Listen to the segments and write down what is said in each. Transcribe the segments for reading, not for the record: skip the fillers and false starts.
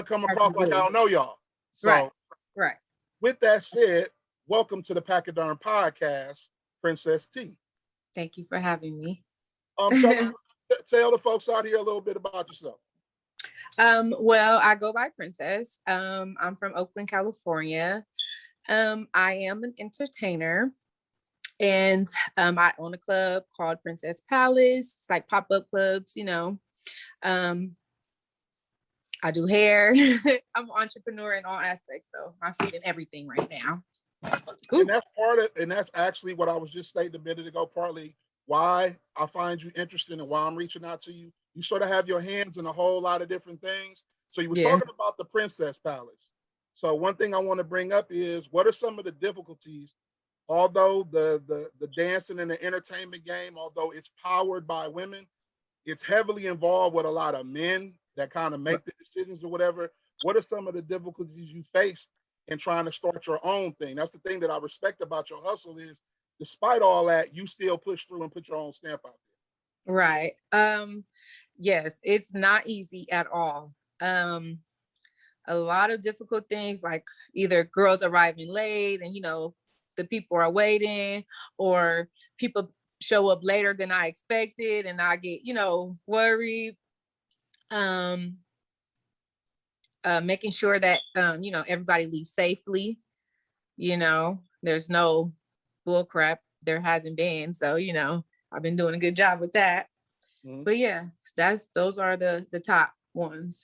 come across like I don't know y'all. So Right. with that said, welcome to the Pachyderm podcast, Princess T. Thank you for having me. Tell the folks out here a little bit about yourself. Well, I go by Princess. I'm from Oakland, California. I am an entertainer, and I own a club called Princess Palace. It's like pop-up clubs, I do hair. I'm an entrepreneur in all aspects, though. My feet and everything right now. And that's actually what I was just stating a minute ago, partly why I find you interesting and why I'm reaching out to you. You sort of have your hands in a whole lot of different things. So you were talking about the Princess Palace. So one thing I want to bring up is, what are some of the difficulties? Although the dancing and the entertainment game, although it's powered by women, it's heavily involved with a lot of men that kind of make the decisions or whatever. What are some of the difficulties you faced in trying to start your own thing? That's the thing that I respect about your hustle is, despite all that, you still push through and put your own stamp out there. Right. Yes, it's not easy at all. A lot of difficult things, like either girls arriving late and, the people are waiting, or people show up later than I expected and I get, worried. Making sure that, everybody leaves safely, there's no bull crap. There hasn't been. So, I've been doing a good job with that. Mm-hmm. But yeah, those are the top ones.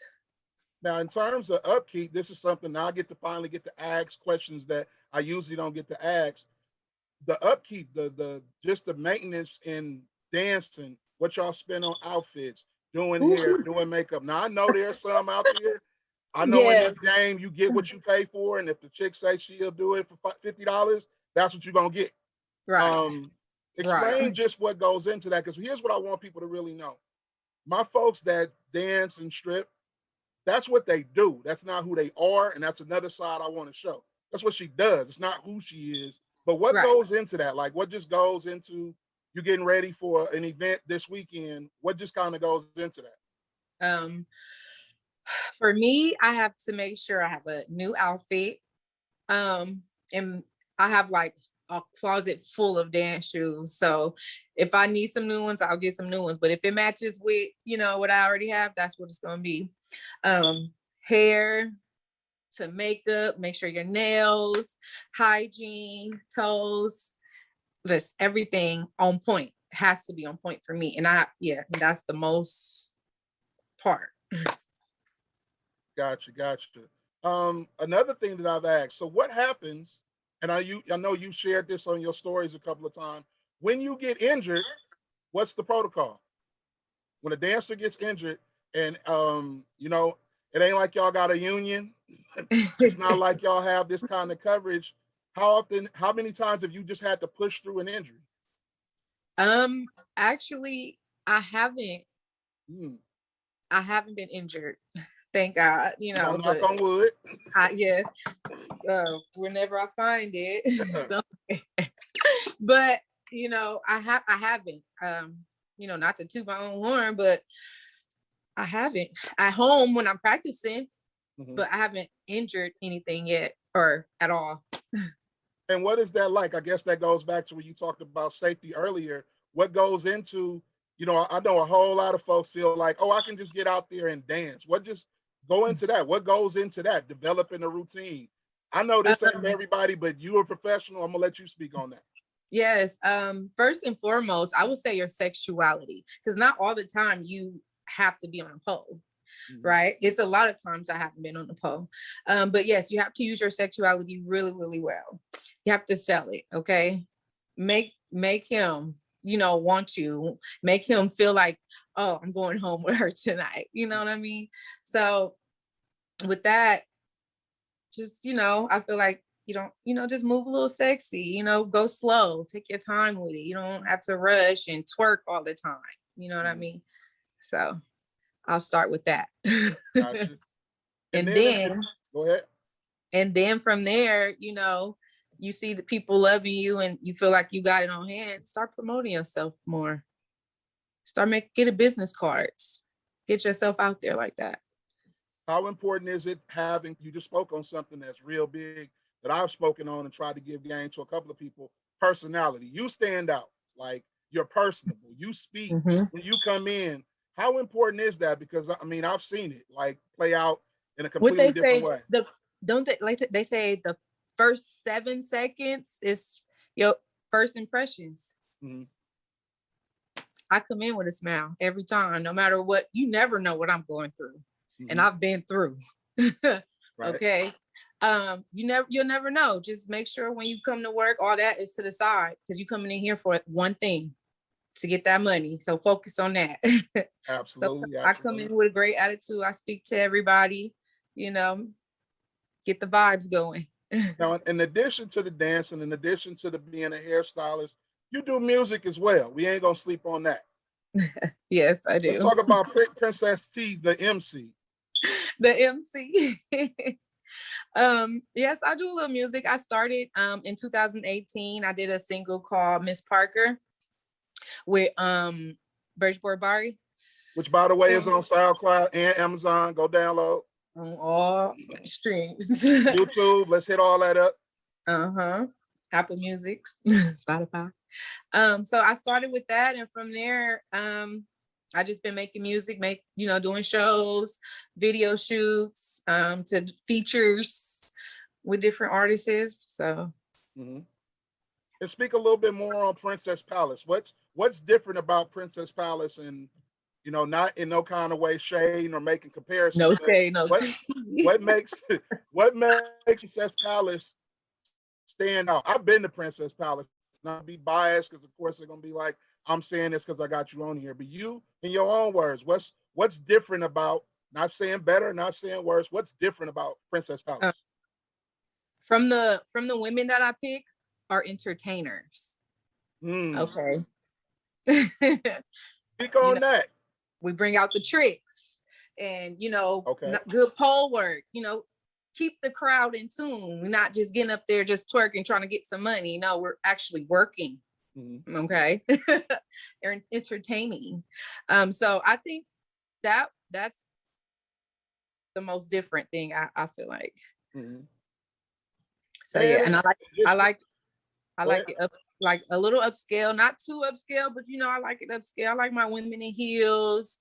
Now, in terms of upkeep, this is something I finally get to ask questions that I usually don't get to ask. The upkeep, the just the maintenance in dancing, what y'all spend on outfits, doing hair, doing makeup. Now, I know there's some out there. I know in this game, you get what you pay for. And if the chick says she'll do it for $50, that's what you're going to get. Right. Explain just what goes into that. Because here's what I want people to really know. My folks that dance and strip, that's what they do. That's not who they are. And that's another side I want to show. That's what she does. It's not who she is. But what goes into that? Like, what just goes into you getting ready for an event this weekend? What just kind of goes into that? For me, I have to make sure I have a new outfit. And I have like a closet full of dance shoes. So if I need some new ones, I'll get some new ones. But if it matches with, what I already have, that's what it's going to be. Hair to makeup, make sure your nails, hygiene, toes, just everything on point. It has to be on point for me. And that's the most part. Gotcha. Another thing that I've asked, so what happens, and I know you shared this on your stories a couple of times, when you get injured, what's the protocol? When a dancer gets injured and, it ain't like y'all got a union. It's not like y'all have this kind of coverage. How many times have you just had to push through an injury? Actually, I haven't. I haven't been injured. Thank God, knock on wood. Whenever I find it. So, but I haven't. Not to toot my own horn, but I haven't. At home when I'm practicing, but I haven't injured anything yet or at all. And what is that like? I guess that goes back to when you talked about safety earlier. What goes into, I know a whole lot of folks feel like, oh, I can just get out there and dance. What just go into that? What goes into that? Developing a routine. I know this ain't for everybody, but you're a professional. I'm gonna let you speak on that. Yes. First and foremost, I would say your sexuality, because not all the time you have to be on a pole. Right. It's a lot of times I haven't been on the pole. But yes, you have to use your sexuality really, really well. You have to sell it. Okay. Make him, want you, make him feel like, oh, I'm going home with her tonight. You know what I mean? So with that, just, I feel like you don't, just move a little sexy, go slow, take your time with it. You don't have to rush and twerk all the time. You know what I mean? So I'll start with that. Gotcha. And then go ahead. And then from there, you see the people loving you and you feel like you got it on hand, start promoting yourself more. Get a business cards. Get yourself out there like that. How important is it having, you just spoke on something that's real big that I've spoken on and tried to give game to a couple of people, personality. You stand out, like you're personable, you speak Mhm. when you come in. How important is that? Because I mean, I've seen it like play out in a What completely they different say, way. don't they like they say the first 7 seconds is your first impressions. Mm-hmm. I come in with a smile every time, no matter what. You never know what I'm going through, and Mm-hmm. I've been through. Right. Okay. You'll never know. Just make sure when you come to work, all that is to the side, because you coming in here for one thing, to get that money. So focus on that. So Absolutely. I come Absolutely. in with a great attitude. I speak to everybody, get the vibes going. Now, in addition to the dancing, in addition to the being a hairstylist, you do music as well. We ain't gonna sleep on that. Yes, I Let's do. talk about Princess T, the MC. The MC. Yes, I do a little music. I started in 2018. I did a single called Miss Parker with Birchboard Bari. Which, by the way, is And on SoundCloud and Amazon. Go download. on all streams. YouTube. Let's hit all that up. Uh-huh. Apple Music, Spotify. So I started with that, and from there, I just been making music, doing shows, video shoots, to features with different artists. So Mm-hmm. And speak a little bit more on Princess Palace. What's different about Princess Palace, and not in no kind of way shading or making comparisons, no but shade, no what tea. what makes what makes Princess Palace stand out? I've been to Princess Palace, not be biased, because of course they're gonna be like, I'm saying this because I got you on here. But you, in your own words, what's different about, not saying better, not saying worse, what's different about Princess Palace? From the women that I pick are entertainers. Okay. Speak on that. We bring out the tricks and Okay. good pole work, keep the crowd in tune. We're not just getting up there just twerking, trying to get some money. No, we're actually working. Mm-hmm. Okay. They're entertaining. So I think that's the most different thing I feel like. Mm-hmm. So yeah, and I like it up, like a little upscale, not too upscale, but I like it upscale. I like my women in heels,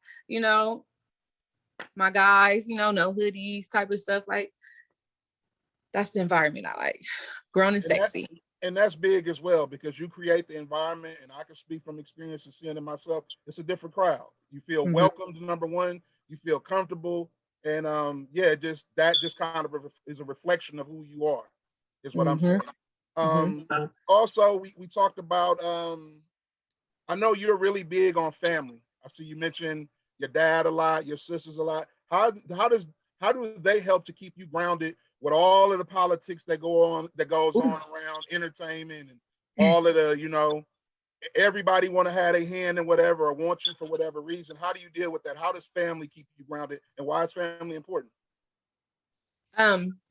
my guys, no hoodies type of stuff. Like that's the environment I like. Grown and sexy. And that's big as well, because you create the environment, and I can speak from experience and seeing it myself. It's a different crowd. You feel welcomed, number one. You feel comfortable, and just kind of is a reflection of who you are, is what I'm saying. Also, we talked about. I know you're really big on family. I see you mentioned your dad a lot, your sisters a lot. How do they help to keep you grounded with all of the politics that goes on around entertainment and all of the, everybody want to have a hand in whatever or want you for whatever reason? How do you deal with that? How does family keep you grounded, and why is family important?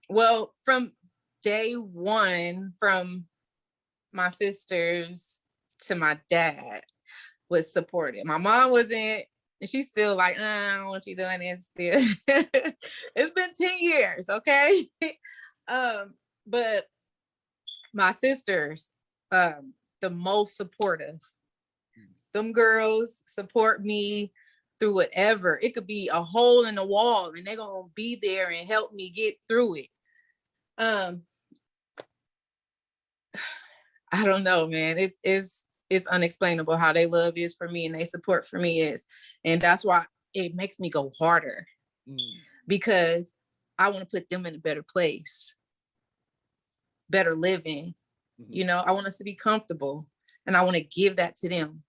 Well, from day one, from my sisters to my dad was supportive. My mom wasn't, and she's still like, I don't want you doing this still. It's been 10 years, okay? But my sisters, the most supportive. Them girls support me through whatever. It could be a hole in the wall, and they're gonna be there and help me get through it. I don't know, man. It's unexplainable how they love is for me and they support for me is. And that's why it makes me go harder, because I want to put them in a better place, better living. I want us to be comfortable, and I want to give that to them.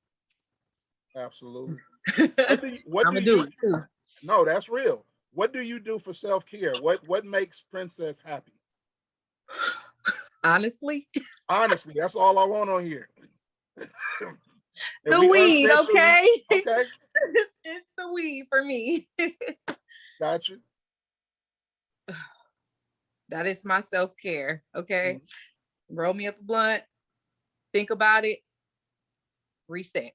Absolutely. What do you do? Too. No, that's real. What do you do for self-care? What makes Princess happy? Honestly, that's all I want on here. The weed, okay? Okay. It's the weed for me. Gotcha. That is my self-care, okay? Roll me up a blunt, think about it, reset.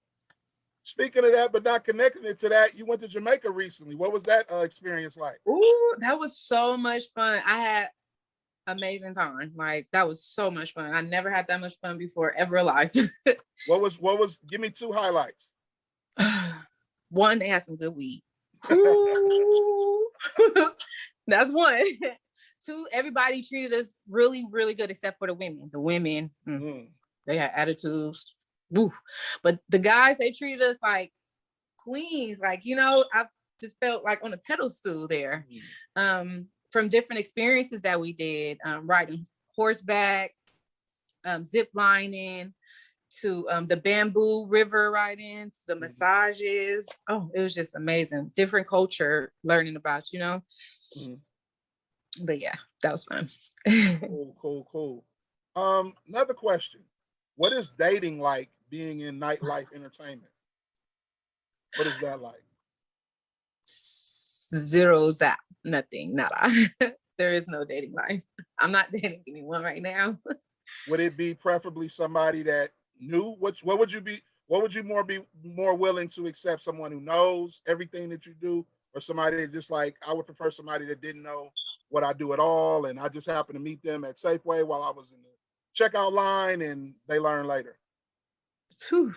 Speaking of that, but not connecting it to that, you went to Jamaica recently. What was that experience like? Ooh, that was so much fun. I had amazing time. Like that was so much fun. I never had that much fun before ever in life. What was give me two highlights. One, they had some good weed. Ooh. That's one. Two, everybody treated us really, really good except for the women. The women, they had attitudes. Woo. But the guys, they treated us like queens. Like, I just felt like on a pedestal there. From different experiences that we did, riding horseback, zip lining, to the bamboo river riding, to the massages. Oh, it was just amazing. Different culture learning about, But yeah, that was fun. Cool. Another question. What is dating like being in nightlife entertainment? What is that like? Zeros out. Nothing. Nada. There is no dating life. I'm not dating anyone right now. Would it be preferably somebody that knew what would you be more willing to accept, someone who knows everything that you do, or somebody that just like, I would prefer somebody that didn't know what I do at all, and I just happened to meet them at Safeway while I was in the checkout line and they learn later? Whew.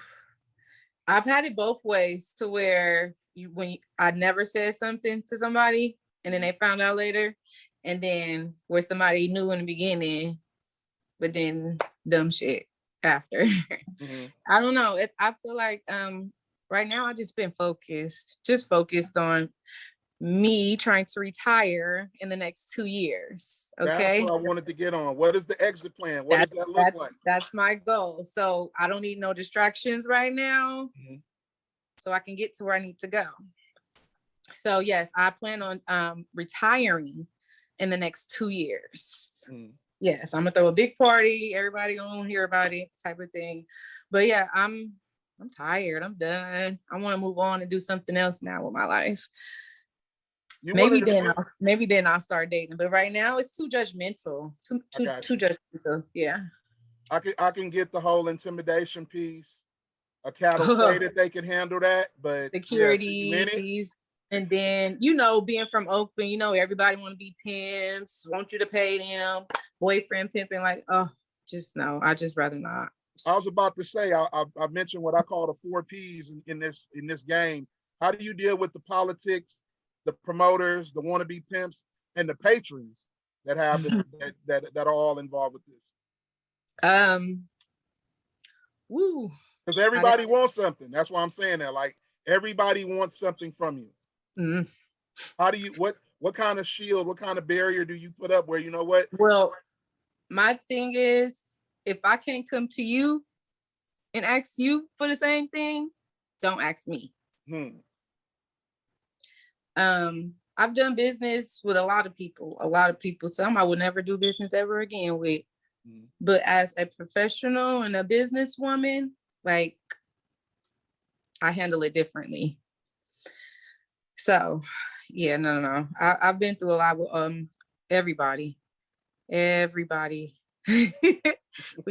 I've had it both ways, to where I never said something to somebody and then they found out later, and then where somebody knew in the beginning but then dumb shit after. I don't know. I feel like right now I just been focused on me trying to retire in the next 2 years. That's Okay. what I wanted to get on. What is the exit plan? What does that look like? That's my goal. So I don't need no distractions right now. So I can get to where I need to go. So yes, I plan on retiring in the next 2 years. Yes, I'm gonna throw a big party. Everybody gonna hear about it, type of thing. But yeah, I'm tired. I'm done. I want to move on and do something else now with my life. Maybe then I'll start dating. But right now it's too judgmental. Too judgmental. Yeah. I can get the whole intimidation piece. A cat'll say that they can handle that, but security. And then, being from Oakland, everybody want to be pimps, want you to pay them, boyfriend pimping, like, oh, just no, I just rather not. I was about to say, I mentioned what I call the 4 Ps in this game. How do you deal with the politics, the promoters, the wannabe pimps, and the patrons that have that are all involved with this? Woo. Because everybody wants something. That's why I'm saying that. Like, everybody wants something from you. How do you, what kind of shield, what kind of barrier do you put up where, you know what? Well, my thing is, if I can't come to you and ask you for the same thing, don't ask me. I've done business with a lot of people, some I would never do business ever again with. But as a professional and a businesswoman, like, I handle it differently. So yeah, no. I've been through a lot with everybody. We've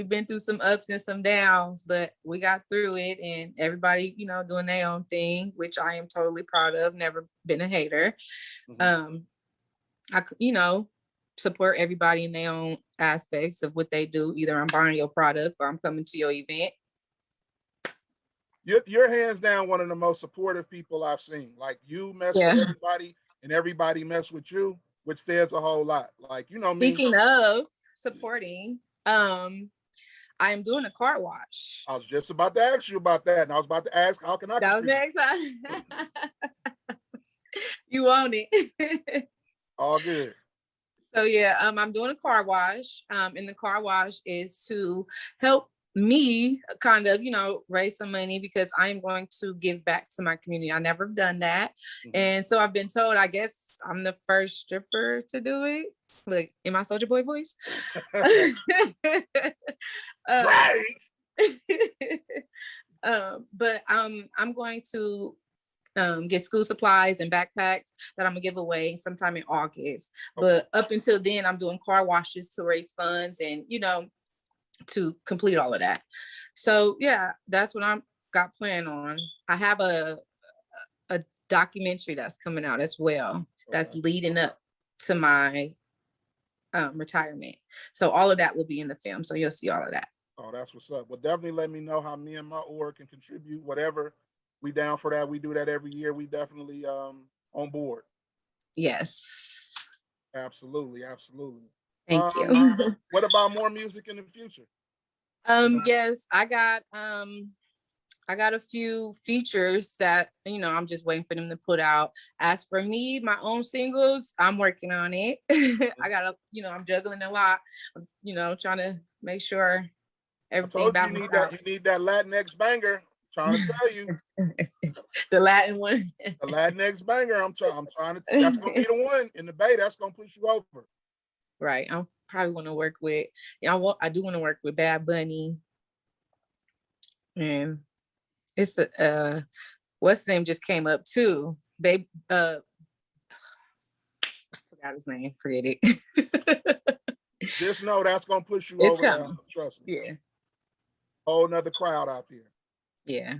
been through some ups and some downs, but we got through it, and everybody, doing their own thing, which I am totally proud of. Never been a hater. I support everybody in their own aspects of what they do. Either I'm buying your product or I'm coming to your event. You're hands down one of the most supportive people I've seen. Like, you mess with everybody and everybody mess with you, which says a whole lot. Like, Speaking of supporting, I am doing a car wash. I was just about to ask you about that, and I was about to ask, how can I? That was next time. You want it? All good. So yeah, I'm doing a car wash. And the car wash is to help me kind of, raise some money, because I'm going to give back to my community. I never done that. And so I've been told, I guess I'm the first stripper to do it. Look, in my Soulja Boy voice. Right. But I'm going to get school supplies and backpacks that I'm gonna give away sometime in August. But up until then, I'm doing car washes to raise funds and, to complete all of that. So yeah, that's what got planned on. I have a documentary that's coming out as well. That's leading up to my retirement. So all of that will be in the film. So you'll see all of that. Oh, that's what's up. Well, definitely let me know how me and my org can contribute. Whatever, we down for that. We do that every year. We definitely on board. Yes. Absolutely, absolutely. Thank you. What about more music in the future? Yes, I got a few features that, I'm just waiting for them to put out. As for me, my own singles, I'm working on it. I'm juggling a lot, trying to make sure everything balances out. You need that Latinx banger. I'm trying to tell you. The Latin one. The Latinx banger. I'm trying to, that's going to be the one in the Bay. That's going to push you over. Right. I probably want to work with, I do want to work with Bad Bunny. And it's what's the name just came up too. They I forgot his name. Forget it. Just know that's gonna push you over there. Trust me. Yeah. Whole nother crowd out there. Yeah.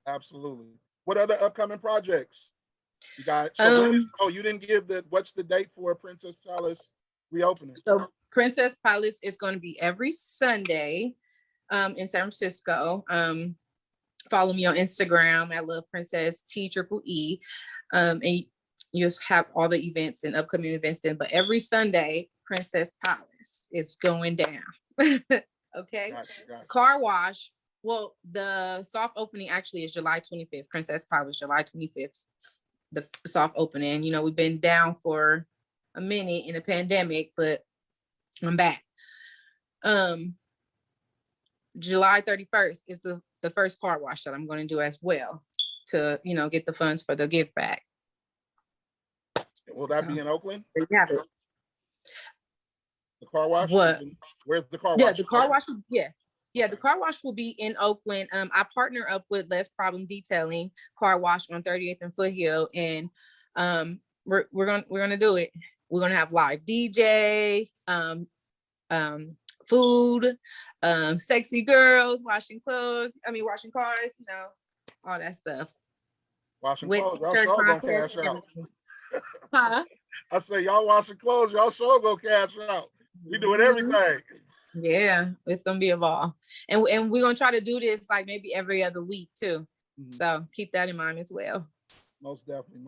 Absolutely. What other upcoming projects you got? So you didn't give what's the date for Princess Palace reopening? So Princess Palace is going to be every Sunday in San Francisco. Follow me on Instagram at Love Princess TEEE. And you just have all the events and upcoming events then. But every Sunday, Princess Palace is going down. Okay. Gotcha. Car wash. Well, the soft opening actually is July 25th. Princess Palace, July 25th. The soft opening. We've been down for a minute in the pandemic, but I'm back. July 31st is the first car wash that I'm going to do as well to, get the funds for the give back. Will that be in Oakland? Yeah. The car wash? What? Where's the car wash? Yeah, the car wash. Yeah. Yeah, the car wash will be in Oakland. I partner up with Less Problem Detailing Car Wash on 38th and Foothill, and we're gonna do it. We're gonna have live DJ, food, sexy girls washing clothes. Washing cars. All that stuff. Washing clothes. Y'all sure gonna cash out. Huh? I say y'all washing clothes. Y'all sure gonna cash out. We doing everything. Yeah, it's gonna be a ball, and we're gonna try to do this like maybe every other week too. So keep that in mind as well. Most definitely.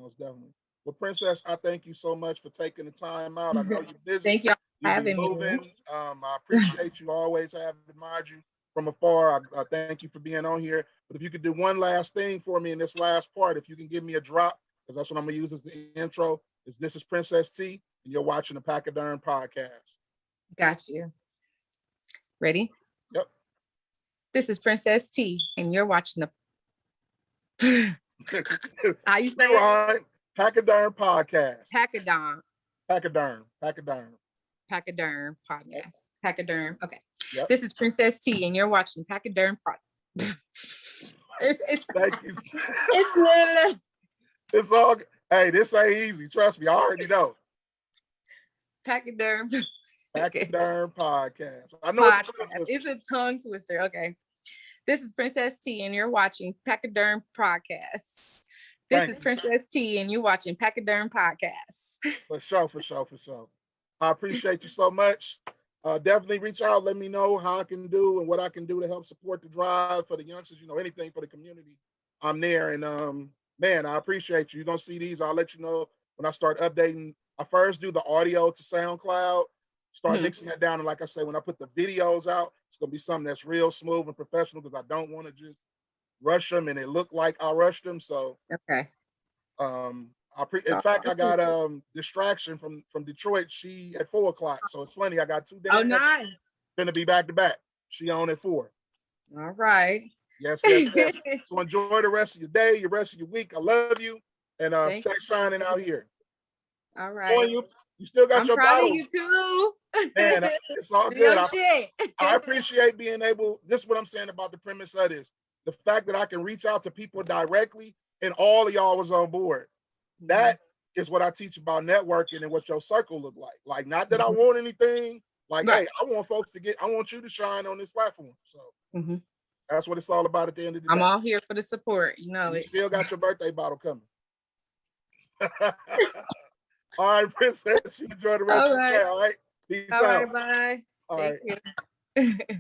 Well, Princess, I thank you so much for taking the time out. I know you're busy. Thank you for having me. I appreciate you. Always have admired you from afar. I thank you for being on here. But if you could do one last thing for me in this last part, if you can give me a drop, because that's what I'm gonna use as the intro. This is Princess T, and you're watching the Pachyderm podcast. Got you. Ready? Yep. This is Princess T, and you're watching the. How you say it? Pachyderm podcast. Pachyderm podcast. Pachyderm. Okay. Yep. This is Princess T, and you're watching Pachyderm podcast. Thank you. It's literally. It's all. Hey, this ain't easy. Trust me, I already know. Pachyderm podcast. I know it's a tongue twister. Okay. This is Princess T, and you're watching Pachyderm podcast. This is Princess T, and you're watching Pachyderm podcast. For sure. I appreciate you so much. Definitely reach out. Let me know how I can do and what I can do to help support the drive for the youngsters. Anything for the community. I'm there, and man, I appreciate you. You're gonna see these. I'll let you know when I start updating. I first do the audio to SoundCloud. Start mixing that down, and like I say, when I put the videos out, it's gonna be something that's real smooth and professional because I don't want to just rush them and it look like I rushed them. So okay. In fact, I got distraction from Detroit. She at 4:00, so it's funny. I got 2 days. Oh, nice. Gonna be back to back. She on at 4. All right. Yes. So enjoy the rest of your day, the rest of your week. I love you, and stay shining out here. All right. You still got your proud bottle. of you too. Man, it's all good. I appreciate being able. This is what I'm saying about the premise of this. The fact that I can reach out to people directly, and all of y'all was on board. That is what I teach about networking and what your circle look like. Like, not that I want anything. Like, hey, I want folks to I want you to shine on this platform. So That's what it's all about at the end of the day. I'm all here for the support. You know You it. still got your birthday bottle coming. All right, Princess, you enjoy the rest of the day. All right. Peace All out. right, bye. All Thank right. you.